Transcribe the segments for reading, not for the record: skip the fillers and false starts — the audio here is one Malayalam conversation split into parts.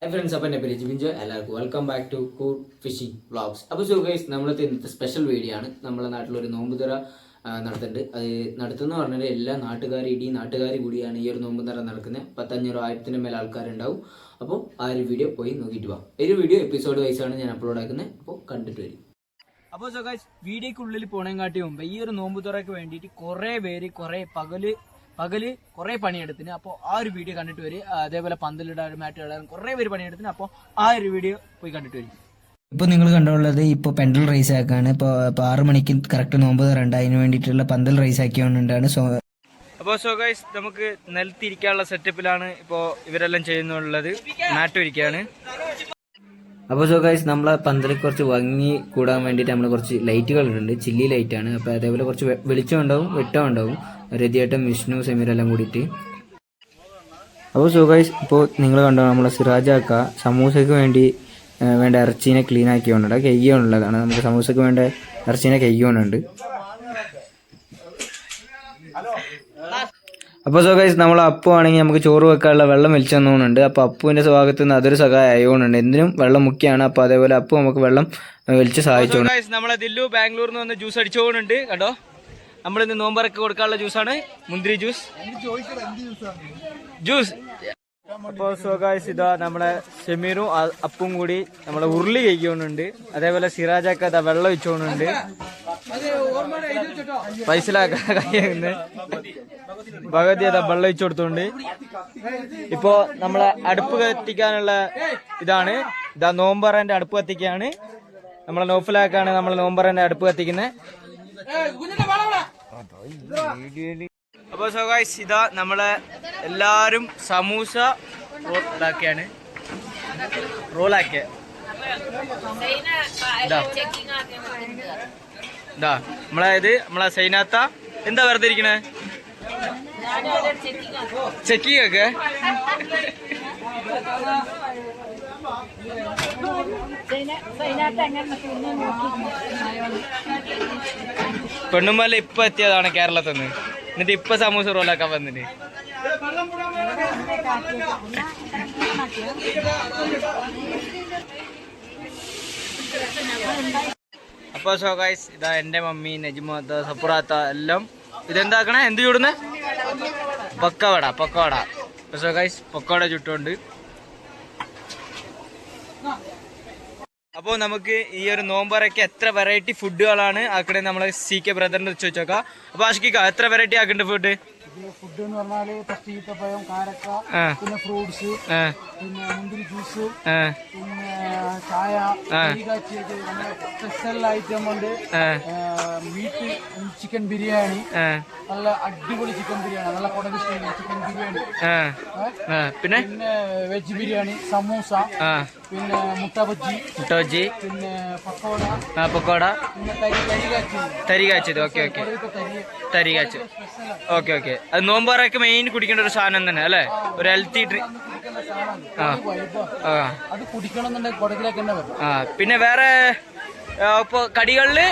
ഹായ് ഫ്രണ്ട്സ്, അപ്പം എൻ്റെ പേര് ജിബിൻജോ. എല്ലാവർക്കും വെൽക്കം ബാക്ക് ടു കൂഡ് ഫിഷിംഗ് വ്ളോഗ്സ്. അപ്പോൾ സോ ഗൈസ്, നമ്മളത്തെ ഇന്നത്തെ സ്പെഷ്യൽ വീഡിയോ ആണ്. നമ്മളെ നാട്ടിലൊരു നോമ്പ് തുറ നടത്തുന്നുണ്ട്. അത് നടത്തുന്ന പറഞ്ഞാൽ എല്ലാ നാട്ടുകാർ കൂടിയാണ് ഈ ഒരു നോമ്പ് തുറ നടക്കുന്നത്. 500-1000 മേലെ ആൾക്കാരുണ്ടാവും. അപ്പോൾ ആ ഒരു വീഡിയോ പോയി നോക്കിയിട്ട് പോകാം. ഒരു വീഡിയോ എപ്പിസോഡ് വൈസാണ് ഞാൻ അപ്ലോഡ് ആക്കുന്നത്. അപ്പോൾ കണ്ടിട്ട് വരും. അപ്പോൾ സോ ഗൈസ്, വീഡിയോക്കുള്ളിൽ പോണേങ്കാട്ടി മുമ്പ് ഈ ഒരു നോമ്പ് തുറയ്ക്ക് വേണ്ടിയിട്ട് കുറേ പേര് പകല് കുറെ പണിയെടുത്തിന്. അപ്പോൾ ആ ഒരു വീഡിയോ കണ്ടിട്ട് വരും. അതേപോലെ പന്തലിടാനും മാറ്റ് ഇടാനും കുറേ പേര് പണിയെടുത്തിന്. അപ്പോൾ ആ ഒരു വീഡിയോ പോയി കണ്ടിട്ട് വരും. ഇപ്പോൾ നിങ്ങൾ കണ്ടുള്ളത് ഇപ്പോൾ പെൻഡൽ റൈസ് ആക്കാണ്. ഇപ്പോൾ 6 മണിക്ക് കറക്റ്റ് നോമ്പ് തരണ്ട, അതിന് വേണ്ടിയിട്ടുള്ള പന്തൽ റൈസ് ആക്കിയോണ്ടാണ്. അപ്പോൾ സോ ഗൈസ്, നമുക്ക് നിലത്തിരിക്കാനുള്ള സെറ്റപ്പിലാണ് ഇപ്പോൾ ഇവരെല്ലാം ചെയ്യുന്നുള്ളത്. മാറ്റ് ഇരിക്കുകയാണ്. അപ്പോൾ സോ ഗൈസ്, നമ്മളെ പന്തലിൽ കുറച്ച് ഭംഗി കൂടാൻ വേണ്ടിയിട്ട് നമ്മൾ കുറച്ച് ലൈറ്റുകൾ ഇടുന്നുണ്ട്. ചില്ലി ലൈറ്റാണ്. അപ്പോൾ അതേപോലെ കുറച്ച് വെളിച്ചം ഉണ്ടാവും, വെട്ടം ഉണ്ടാവും. രതിയേട്ടൻ, വിഷ്ണു, സമീരെല്ലാം കൂടിയിട്ട്. അപ്പോൾ സോ ഗൈസ്, ഇപ്പോൾ നിങ്ങൾ കണ്ടോ നമ്മളെ സിറാജാക്ക സമൂസയ്ക്ക് വേണ്ട ഇറച്ചീനെ ക്ലീൻ ആക്കിയോണ്ട് കയ്യോണ്ടുള്ളതാണ്. നമുക്ക് സമൂസയ്ക്ക് വേണ്ട ഇറച്ചീനെ കയ്യോണ്ടുണ്ട്. അപ്പോൾ സോ ഗൈസ്, നമ്മൾ അപ്പു ആണെങ്കിൽ നമുക്ക് ചോറ് വെക്കാനുള്ള വെള്ളം വലിച്ചു തന്നോണ്ടുണ്ട്. അപ്പോൾ അപ്പുവിൻ്റെ ഭാഗത്ത് നിന്ന് അതൊരു സഹായം ആയോണ്ടുണ്ട്. എന്തിനും വെള്ളം മുഖ്യമാണ്. അപ്പോൾ അതേപോലെ അപ്പു നമുക്ക് വെള്ളം വലിച്ച് സഹായിച്ചോണ്ട്. നമ്മളെ ദില്ലു ബാംഗ്ലൂരിൽ നിന്ന് വന്ന് ജ്യൂസ് അടിച്ചോണ്ടുണ്ട്. കണ്ടോ, നമ്മളിന്ന് നോമ്പറൊക്കെ കൊടുക്കാനുള്ള ജ്യൂസാണ് മുന്തിരി ജ്യൂസ്. അപ്പോൾ സോ ഗൈസ്, ഇതാ നമ്മളെ ഷമീറും അപ്പും കൂടി നമ്മളെ ഉരുളി കഴിക്കുന്നുണ്ട്. അതേപോലെ സിറാജൊക്കെ അതാ വെള്ളം ഒഴിച്ചോണ്ടുണ്ട്. പൈസലാക്കുന്ന ഭഗവതി അതാ വെള്ളം ഒഴിച്ചു കൊടുത്തോണ്ട്. ഇപ്പോ നമ്മളെ അടുപ്പ് കത്തിക്കാനുള്ള ഇതാണ്. ഇതാ നോമ്പറന്റെ അടുപ്പ് കത്തിക്കാണ്. നമ്മളെ നോഫലാക്കാണ് നമ്മളെ നോമ്പറന്റെ അടുപ്പ് കത്തിക്കുന്നത്. അപ്പോൾ സോ ഗൈസ്, ഇതാ നമ്മളെ എല്ലാരും സമൂസ ഇതാക്കിയാണ് റോളാക്കിയ. ഇതാ നമ്മളെ സൈനാത്ത എന്താ വെറുതെ ഇരിക്കണേ? ചെക്കിങ് ഒക്കെ പെണ്ണുമ്പല്ല ഇപ്പൊ എത്തിയതാണ് കേരളത്തിൽ നിന്ന്. എന്നിട്ട് ഇപ്പൊ സമൂസ റോളാക്കാൻ വന്നിട്ട്. അപ്പൊ സോ ഗൈസ്, ഇതാ എന്റെ മമ്മി, നജ്മാത്ത, സപ്പുറാത്ത എല്ലാം ഇതെന്താക്കണേ? എന്ത് ചൂടുന്നേ? പക്കവട. സോ ഗൈസ്, പക്കവട ചുട്ടുണ്ട്. അപ്പോൾ നമുക്ക് ഈ ഒരു നോമ്പറയ്ക്ക് എത്ര വെറൈറ്റി ഫുഡുകളാണ് ആക്കണേ നമ്മളെ CK ബ്രദറിന്റെ ചോദിച്ചോക്കാം. അപ്പൊ ആഷിക്ക, എത്ര വെറൈറ്റി ആക്കണ്ട ഫുഡ്? ഫുഡ് എന്ന് പറഞ്ഞാല് ഫസ്റ്റ് ഈത്തപ്പഴം, കാരക്ക, പിന്നെ ഫ്രൂട്ട്സ്, പിന്നെ മുന്തിരി ജ്യൂസ്, പിന്നെ ചായ, സ്പെഷ്യൽ ഐറ്റം ഉണ്ട്. മീറ്റ് ചിക്കൻ ബിരിയാണി, നല്ല അടിപൊളി ചിക്കൻ ബിരിയാണി, നല്ല കൊടക് സ്റ്റൈൽ ചിക്കൻ ബിരിയാണി. പിന്നെ വെജ് ബിരിയാണി, സമൂസ, പിന്നെ മുട്ട ബജ്ജി, പിന്നെ പക്കോട, പിന്നെ തരി കാച്ചത്. ഓക്കെ. അത് നോമ്പാറൊക്കെ മെയിൻ കുടിക്കേണ്ട ഒരു സാധനം തന്നെ അല്ലേ? ഒരു ഹെൽത്തി അത് കുടിക്കണമെന്നുണ്ടെങ്കിൽ കൊടകിലേക്ക് തന്നെ വരും. പിന്നെ വേറെ ഇപ്പൊ കടികളില്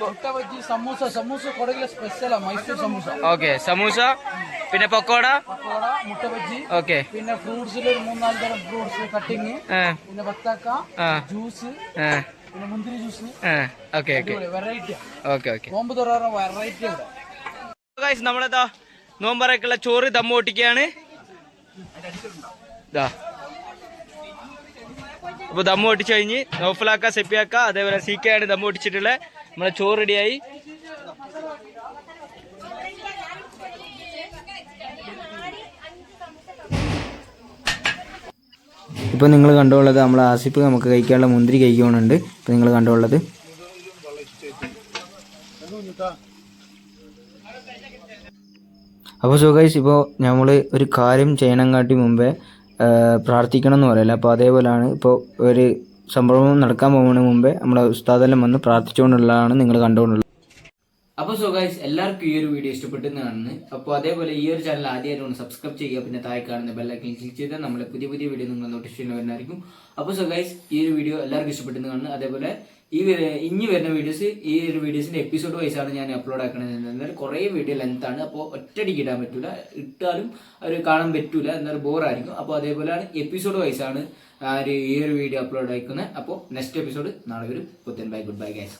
മുട്ട ബജ്ജി, സമൂസ കൊടകിലെ സ്പെഷ്യലാണ്, മൈസൂർ സമൂസ. ഓക്കെ, സമൂസ, പിന്നെ പക്കോട, മുട്ട ബജ്ജി. ഓക്കെ. പിന്നെ ഫ്രൂട്ട്സിൽ 3-4 തരം ഫ്രൂട്ട്സ് കട്ടിങ്, പിന്നെ ബത്താക്ക ജ്യൂസ്, പിന്നെ മുന്തിരി ജ്യൂസ്. വെറൈറ്റി നോമ്പ് തുറ വെറൈറ്റി. നമ്മളെന്താ നോമ്പറക്കുള്ള ചോറ് ദമ്മ് പൊട്ടിക്കുകയാണ്. അപ്പൊ ദമ്മ് പൊട്ടിച്ചു കഴിഞ്ഞ് നൗഫലാക്ക, സെപ്പിയാക്ക, അതേപോലെ CK ആണ് ദമ്മ് പൊട്ടിച്ചിട്ടുള്ളത്. നമ്മളെ ചോറ് റെഡിയായി. ഇപ്പോൾ നിങ്ങൾ കണ്ടുള്ളത് നമ്മളെ ആസിഫ് നമുക്ക് കഴിക്കാനുള്ള മുന്തിരി കഴിക്കുന്നുണ്ട്. ഇപ്പോൾ നിങ്ങൾ കണ്ടുള്ളത്. അപ്പോൾ സോ ഗൈസ്, ഇപ്പോൾ നമ്മൾ ഒരു കാര്യം ചെയ്യണങ്ങാട്ടി മുമ്പേ പ്രാർത്ഥിക്കണം എന്ന് പറയല്ല. അപ്പോൾ അതേപോലെയാണ് ഇപ്പോൾ ഒരു സംഭവം നടക്കാൻ പോകുന്നതിന് മുമ്പേ നമ്മുടെ ഉസ്താദെല്ലാം വന്ന് പ്രാർത്ഥിച്ചുകൊണ്ടുള്ളതാണ് നിങ്ങൾ കണ്ടുകൊണ്ടുള്ളത്. അപ്പോൾ സോ ഗൈസ്, എല്ലാവർക്കും ഈ ഒരു വീഡിയോ ഇഷ്ടപ്പെട്ടെന്ന് കാണുന്നു. അപ്പോൾ അതേപോലെ ഈ ഒരു ചാനൽ ആദ്യമായിട്ട് സബ്സ്ക്രൈബ് ചെയ്യുക. പിന്നെ താഴെ കാണുന്ന ബെല്ലൈക്കൻ ക്ലിക്ക് ചെയ്താൽ നമ്മളെ പുതിയ വീഡിയോ നിങ്ങൾ നോട്ടിഫിക്കേഷൻ വരുന്നതായിരിക്കും. അപ്പോൾ സോ ഗൈസ്, ഈ ഒരു വീഡിയോ എല്ലാവർക്കും ഇഷ്ടപ്പെട്ടെന്ന് കാണുന്നു. അതേപോലെ ഇനി വരുന്ന വീഡിയോസിന്റെ എപ്പിസോഡ് വൈസാണ് ഞാൻ അപ്ലോഡ് ആക്കണത്. എന്നാൽ കുറേ വീഡിയോ ലെങ്താണ്. അപ്പോൾ ഒറ്റയടിക്ക് ഇടാൻ പറ്റൂല, ഇട്ടാലും അവർ കാണാൻ പറ്റൂല, എന്നാൽ ബോറായിരിക്കും. അപ്പോൾ അതേപോലെയാണ് എപ്പിസോഡ് വൈസാണ് ഈ ഒരു വീഡിയോ അപ്ലോഡ് ആയിക്കുന്നത്. അപ്പോൾ നെക്സ്റ്റ് എപ്പിസോഡ് നാളെ വരും. പുത്തൻ ബൈ, ഗുഡ് ബൈ ഗൈസ്.